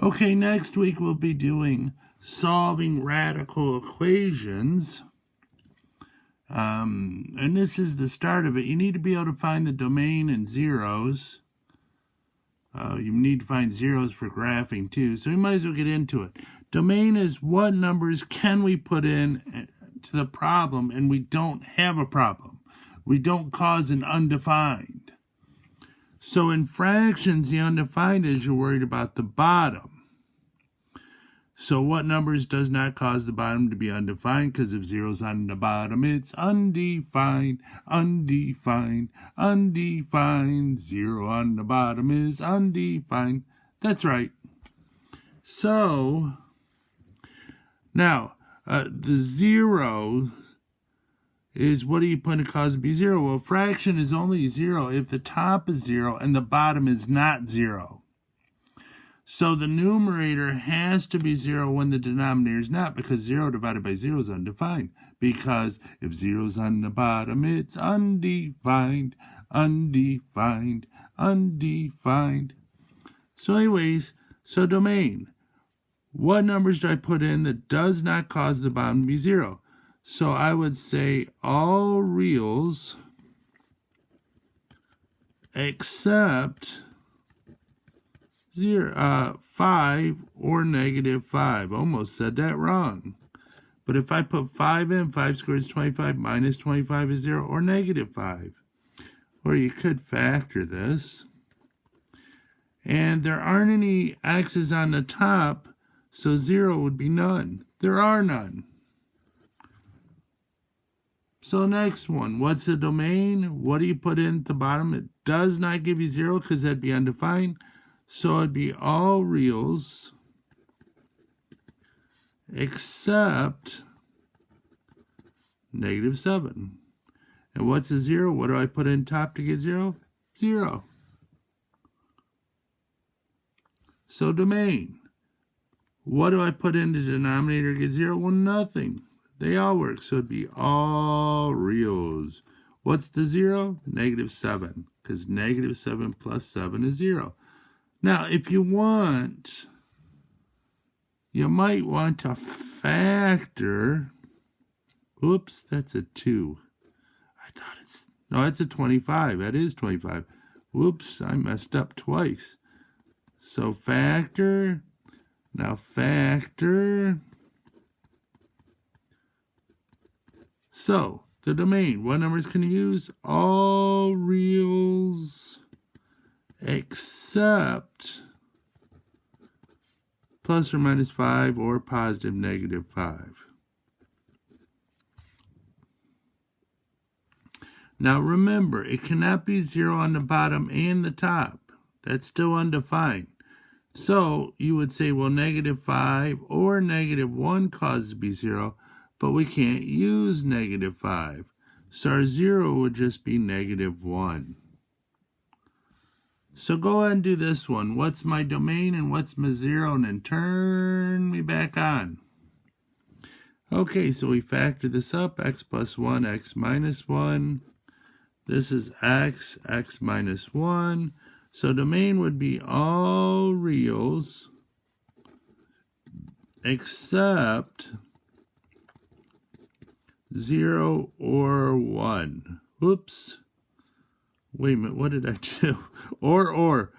Okay, next week we'll be doing solving radical equations. And this is the start of it. You need to be able to find the domain and zeros. You need to find zeros for graphing too, so we might as well get into it. Domain is what numbers can we put in to the problem and we don't have a problem. We don't cause an undefined. So in fractions, the undefined is you're worried about the bottom. So what numbers does not cause the bottom to be undefined? Because if zero's on the bottom, it's undefined, undefined, undefined. Zero on the bottom is undefined. That's right. So now the zero is, what do you put in cause to be zero? Well, a fraction is only zero if the top is zero and the bottom is not zero. So the numerator has to be zero when the denominator is not, because 0 divided by 0 is undefined. Because if 0 is on the bottom, it's undefined, undefined, undefined. So anyways, so domain. What numbers do I put in that does not cause the bottom to be 0? So I would say all reals except 5 or negative 5. Almost said that wrong. But if I put 5 in, 5 squared is 25, minus 25 is 0, or negative 5. Or you could factor this. And there aren't any x's on the top, so 0 would be none. There are none. So next one, what's the domain? What do you put in at the bottom? It does not give you 0 because that'd be undefined. So it'd be all reals except negative 7. And what's a 0? What do I put in top to get 0? 0. So domain. What do I put in the denominator to get 0? Well, nothing. They all work. So it'd be all reals. What's the 0? Negative 7. Because negative 7 plus 7 is 0. Now, if you want, you might want to factor. Oops, that's a 2. I thought no, it's a 25. That is 25. Whoops, I messed up twice. So factor. Now factor. So the domain, what numbers can you use? All reals except plus or minus 5 or positive negative 5. Now remember, it cannot be 0 on the bottom and the top. That's still undefined. So you would say, well, negative 5 or negative 1 causes to be 0, but we can't use negative 5. So our 0 would just be negative 1. So go ahead and do this one. What's my domain and what's my 0? And then turn me back on. Okay, so we factor this up. X plus 1, x minus 1. This is x, x minus 1. So domain would be all reals except 0 or 1. Oops. Wait a minute, what did I do? Or.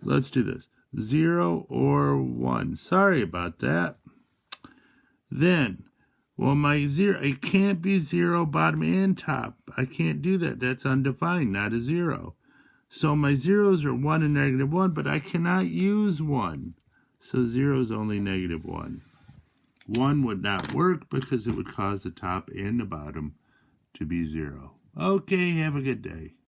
Let's do this. 0 or 1. Sorry about that. Then, well, my 0, it can't be 0 bottom and top. I can't do that. That's undefined, not a 0. So my zeros are 1 and negative 1, but I cannot use 1. So 0 is only negative 1. 1 would not work because it would cause the top and the bottom to be 0. Okay, have a good day.